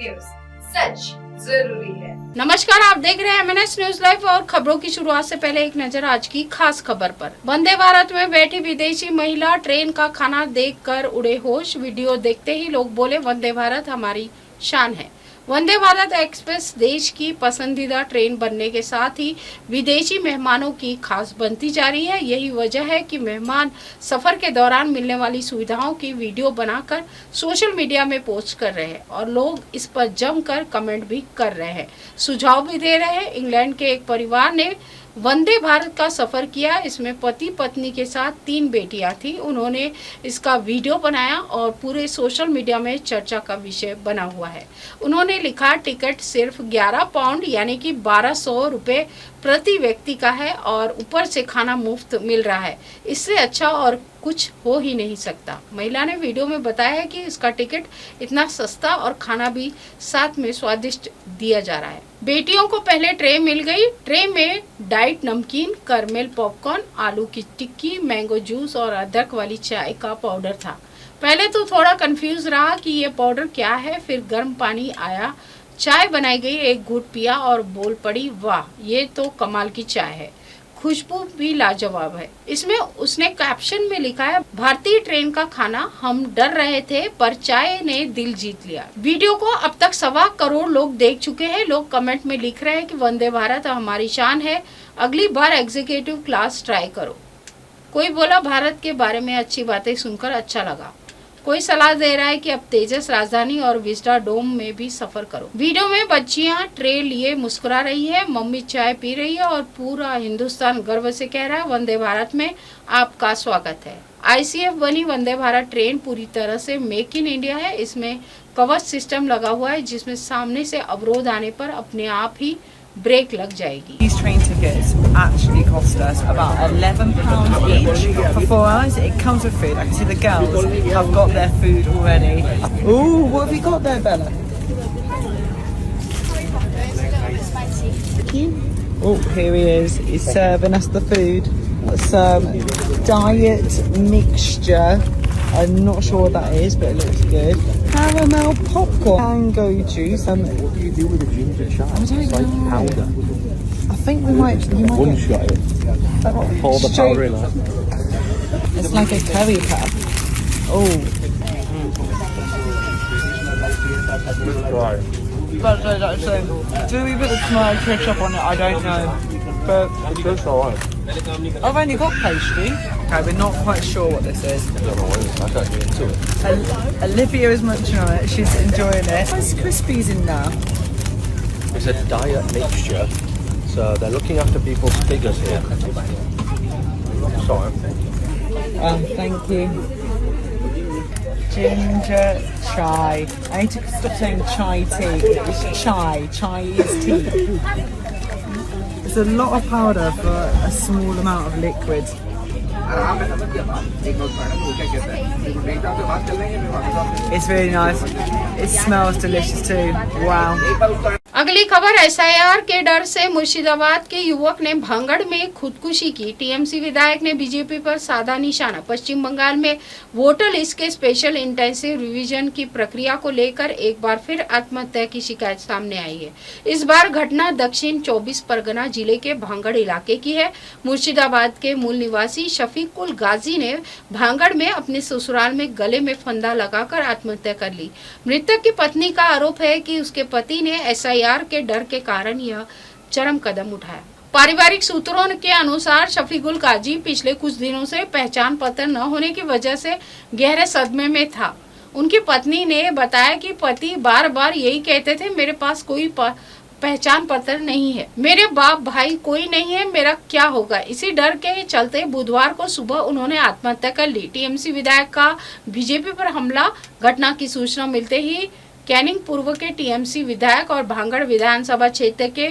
News, सच जरूरी है। नमस्कार, आप देख रहे हैं MNS न्यूज लाइव और खबरों की शुरुआत से पहले एक नजर आज की खास खबर पर। वंदे भारत में बैठी विदेशी महिला ट्रेन का खाना देखकर उड़े होश। वीडियो देखते ही लोग बोले, वंदे भारत हमारी शान है। वंदे भारत एक्सप्रेस देश की पसंदीदा ट्रेन बनने के साथ ही विदेशी मेहमानों की खास बनती जा रही है। यही वजह है कि मेहमान सफर के दौरान मिलने वाली सुविधाओं की वीडियो बनाकर सोशल मीडिया में पोस्ट कर रहे हैं और लोग इस पर जमकर कमेंट भी कर रहे हैं, सुझाव भी दे रहे हैं। इंग्लैंड के एक परिवार ने वंदे भारत का सफर किया। इसमें पति पत्नी के साथ 3 बेटियां थी। उन्होंने इसका वीडियो बनाया और पूरे सोशल मीडिया में चर्चा का विषय बना हुआ है। उन्होंने लिखा, टिकट सिर्फ 11 पाउंड यानी कि 1200 रुपये प्रति व्यक्ति का है और ऊपर से खाना मुफ्त मिल रहा है। इससे अच्छा और कुछ हो ही नहीं सकता। महिला ने वीडियो में बताया है कि इसका टिकट इतना सस्ता और खाना भी साथ में स्वादिष्ट दिया जा रहा है। बेटियों को पहले ट्रे मिल गई। ट्रे में डाइट नमकीन, करमेल पॉपकॉर्न, आलू की टिक्की, मैंगो जूस और अदरक वाली चाय का पाउडर था। पहले तो थोड़ा कंफ्यूज रहा कि ये पाउडर क्या है। फिर गर्म पानी आया, चाय बनाई गई, एक घूंट पिया और बोल पड़ी, वाह ये तो कमाल की चाय है, खुशबू भी लाजवाब है। इसमें उसने कैप्शन में लिखा है, भारतीय ट्रेन का खाना, हम डर रहे थे पर चाय ने दिल जीत लिया। वीडियो को अब तक 1.25 करोड़ लोग देख चुके हैं। लोग कमेंट में लिख रहे हैं कि वंदे भारत हमारी शान है, अगली बार एग्जीक्यूटिव क्लास ट्राई करो। कोई बोला, भारत के बारे में अच्छी बातें सुनकर अच्छा लगा। कोई सलाह दे रहा है कि अब तेजस राजधानी और विस्टा डोम में भी सफर करो। वीडियो में बच्चियां ट्रे लिए मुस्कुरा रही है, मम्मी चाय पी रही है और पूरा हिंदुस्तान गर्व से कह रहा है, वंदे भारत में आपका स्वागत है। ICF बनी वंदे भारत ट्रेन पूरी तरह से मेक इन इंडिया है। इसमें कवच सिस्टम लगा हुआ है जिसमें सामने से अवरोध आने पर अपने आप ही ब्रेक लग जाएगी। These train tickets actually cost us about £11 each for 4 hours. It comes with food. I can see the girls have got their food already. Ooh, what have you got there, Bella? Oh, here he is. He's serving us the food. Some diet mixture. I'm not sure what that is, but it looks good. Caramel popcorn, mango juice. What do you do with a ginger chai? I don't It's like know. powder. I think we might. You might One get shot it. Pour the powder in there. It's like a curry pad. Oh, Right. that's it. Do we put the tomato ketchup on it? I don't know. But It tastes alright. I've only got pastry. Okay, we're not quite sure what this is. I don't know what it is. I'm actually into it. Olivia is munching on it. She's enjoying it. There's Crispies in there. It's a diet mixture, so they're looking after people's figures here. Sorry. Thank you. Ginger chai. I need to stop saying chai tea. It's chai. Chai is tea. It's a lot of powder for a small amount of liquid. It's really nice. It smells delicious too. Wow. अगली खबर, SIR के डर से मुर्शिदाबाद के युवक ने भांगड़ में खुदकुशी की। TMC विधायक ने बीजेपी पर साधा निशाना। पश्चिम बंगाल में वोटर लिस्ट के स्पेशल इंटेंसिव रिवीजन की प्रक्रिया को लेकर एक बार फिर आत्महत्या की शिकायत सामने आई है। इस बार घटना दक्षिण 24 परगना जिले के भांगड़ इलाके की है। मुर्शिदाबाद के मूल निवासी शफीकुल गाजी ने भांगड़ में अपने ससुराल में गले में फंदा लगाकर आत्महत्या कर ली। मृतक की पत्नी का आरोप है कि उसके पति ने SIR के डर के कारण यह चरम कदम उठाया। पारिवारिक सूत्रों के अनुसार शफीकुल गाजी पिछले कुछ दिनों से पहचान पत्र न होने की वजह से गहरे सदमे में था। उनकी पत्नी ने बताया कि पति बार बार यही कहते थे, मेरे पास कोई पहचान पत्र नहीं है, मेरे बाप भाई कोई नहीं है, मेरा क्या होगा। इसी डर के चलते बुधवार को सुबह उन्होंने आत्महत्या कर ली। TMC विधायक का बीजेपी पर हमला। घटना की सूचना मिलते ही कैनिंग पूर्व के TMC विधायक और भांगड़ विधानसभा क्षेत्र के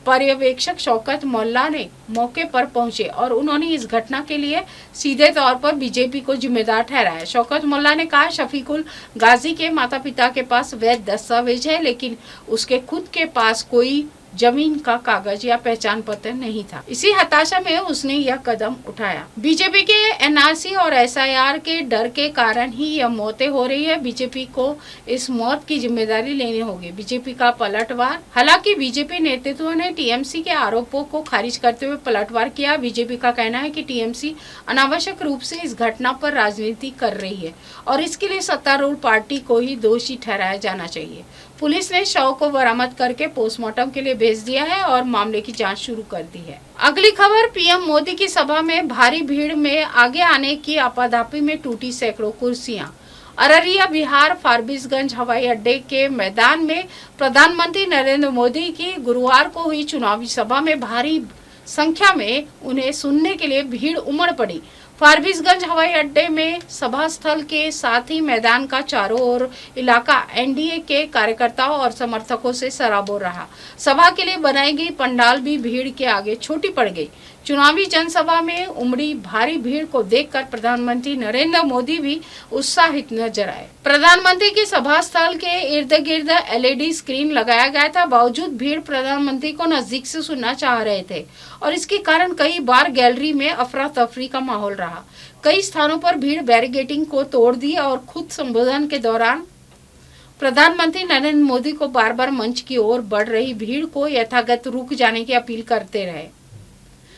पर्यवेक्षक शौकत मोल्ला ने मौके पर पहुंचे और उन्होंने इस घटना के लिए सीधे तौर पर बीजेपी को जिम्मेदार ठहराया। शौकत मोल्ला ने कहा, शफीकुल गाजी के माता पिता के पास वैध दस्तावेज है, लेकिन उसके खुद के पास कोई जमीन का कागज या पहचान पत्र नहीं था। इसी हताशा में उसने यह कदम उठाया। बीजेपी के एनआरसी और एसआईआर के डर के कारण ही यह मौतें हो रही है। बीजेपी को इस मौत की जिम्मेदारी लेनी होगी। बीजेपी का पलटवार। हालांकि बीजेपी नेतृत्व ने टीएमसी के आरोपों को खारिज करते हुए पलटवार किया। बीजेपी का कहना है कि टीएमसी अनावश्यक रूप से इस घटना पर राजनीति कर रही है और इसके लिए सत्तारूढ़ पार्टी को ही दोषी ठहराया जाना चाहिए। पुलिस ने शव को बरामद करके पोस्टमार्टम के लिए भेज दिया है और मामले की जांच शुरू कर दी है। अगली खबर, पीएम मोदी की सभा में भारी भीड़ में आगे आने की आपाधापी में टूटी सैकड़ों कुर्सियां। अररिया बिहार फारबिसगंज हवाई अड्डे के मैदान में प्रधानमंत्री नरेंद्र मोदी की गुरुवार को हुई चुनावी सभा में भारी संख्या में उन्हें सुनने के लिए भीड़ उमड़ पड़ी। फारबिसगंज हवाई अड्डे में सभा स्थल के साथ ही मैदान का चारों ओर इलाका एनडीए के कार्यकर्ताओं और समर्थकों से सराबोर रहा। सभा के लिए बनाई गई पंडाल भी भीड़ के आगे छोटी पड़ गई। चुनावी जनसभा में उमड़ी भारी भीड़ को देखकर प्रधानमंत्री नरेंद्र मोदी भी उत्साहित नजर आए। प्रधानमंत्री की सभा स्थल के इर्द गिर्द एलईडी स्क्रीन लगाया गया था। बावजूद भीड़ प्रधानमंत्री को नजदीक से सुनना चाह रहे थे और इसके कारण कई बार गैलरी में अफरा तफरी का माहौल रहा। कई स्थानों पर भीड़ बैरिकेडिंग को तोड़ दी और खुद संबोधन के दौरान प्रधानमंत्री नरेंद्र मोदी को बार बार मंच की ओर बढ़ रही भीड़ को यथावत रुक जाने की अपील करते रहे,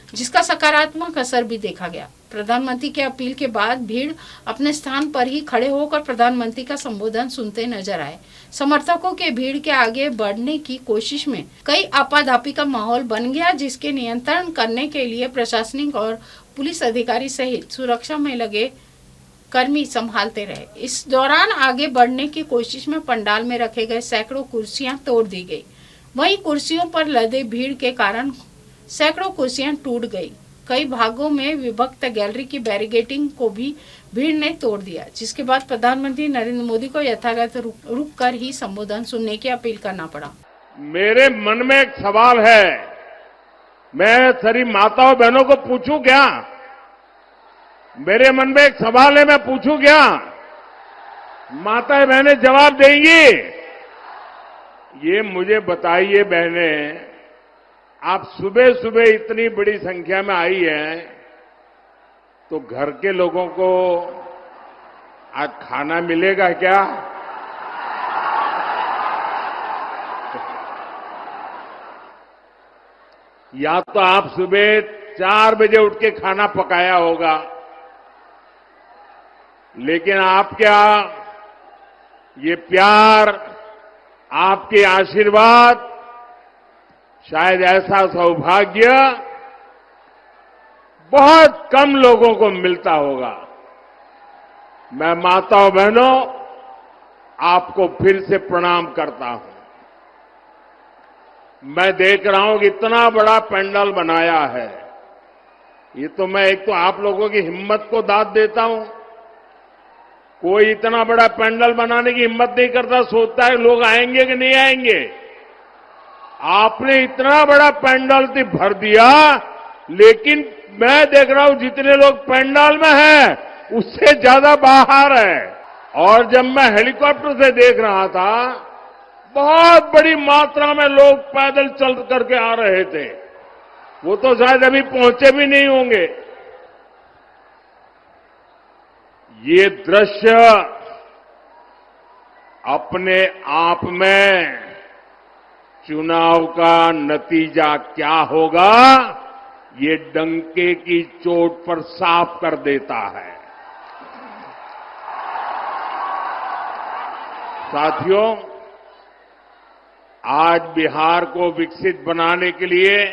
जिसका सकारात्मक असर भी देखा गया। प्रधानमंत्री की अपील के बाद भीड़ अपने स्थान पर ही खड़े होकर प्रधानमंत्री का संबोधन सुनते नजर आए। समर्थकों के भीड़ के आगे बढ़ने की कोशिश में कई आपाधापी का माहौल बन गया, जिसके नियंत्रण करने के लिए प्रशासनिक और पुलिस अधिकारी सहित सुरक्षा में लगे कर्मी संभालते रहे। इस दौरान आगे बढ़ने की कोशिश में पंडाल में रखे गए सैकड़ों कुर्सियां तोड़ दी गई। वहीं कुर्सियों पर लदे भीड़ के कारण सैकड़ों कुर्सियां टूट गई। कई भागों में विभक्त गैलरी की बैरिकेडिंग को भी भीड़ ने तोड़ दिया, जिसके बाद प्रधानमंत्री नरेंद्र मोदी को यथावत रुक कर ही संबोधन सुनने की अपील करना पड़ा। मेरे मन में एक सवाल है, मैं सारी माताओं बहनों को पूछूं क्या? मेरे मन में एक सवाल है, मैं पूछूं क्या? माताएं बहनें जवाब देंगी? ये मुझे बताइए बहनें, आप सुबह सुबह इतनी बड़ी संख्या में आई हैं, तो घर के लोगों को आज खाना मिलेगा क्या? या तो आप सुबह 4 बजे उठ के खाना पकाया होगा, लेकिन आप क्या ये प्यार, आपके आशीर्वाद, शायद ऐसा सौभाग्य बहुत कम लोगों को मिलता होगा। मैं माताओं बहनों आपको फिर से प्रणाम करता हूं। मैं देख रहा हूं कि इतना बड़ा पंडाल बनाया है। ये तो मैं एक तो आप लोगों की हिम्मत को दाद देता हूं। कोई इतना बड़ा पंडाल बनाने की हिम्मत नहीं करता, सोचता है लोग आएंगे कि नहीं आएंगे। आपने इतना बड़ा पंडाल भर दिया, लेकिन मैं देख रहा हूं जितने लोग पंडाल में हैं उससे ज्यादा बाहर है। और जब मैं हेलीकॉप्टर से देख रहा था, बहुत बड़ी मात्रा में लोग पैदल चल करके आ रहे थे। वो तो शायद अभी पहुंचे भी नहीं होंगे। ये दृश्य अपने आप में चुनाव का नतीजा क्या होगा, ये डंके की चोट पर साफ कर देता है। साथियों, आज बिहार को विकसित बनाने के लिए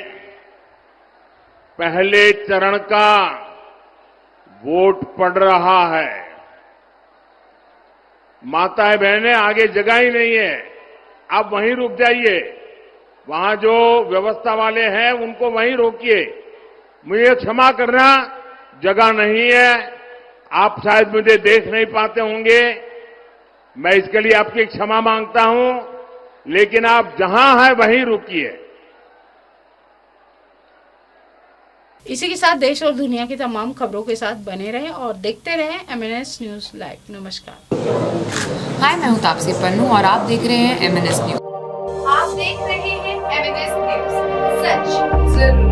पहले चरण का वोट पड़ रहा है। माताएं बहनें, आगे जगह ही नहीं है, आप वहीं रुक जाइए। वहां जो व्यवस्था वाले हैं उनको वहीं रोकिए। मुझे क्षमा करना, जगह नहीं है। आप शायद मुझे देख नहीं पाते होंगे, मैं इसके लिए आपकी क्षमा मांगता हूं, लेकिन आप जहां हैं वहीं रुकिए। इसी के साथ देश और दुनिया की तमाम खबरों के साथ बने रहें और देखते रहें MNS न्यूज लाइव। नमस्कार। हाय, मैं हूं तापसी पन्नू और आप देख रहे हैं MNS न्यूज। आप देख रहे हैं एमएनएस न्यूज, सच जरूरी है।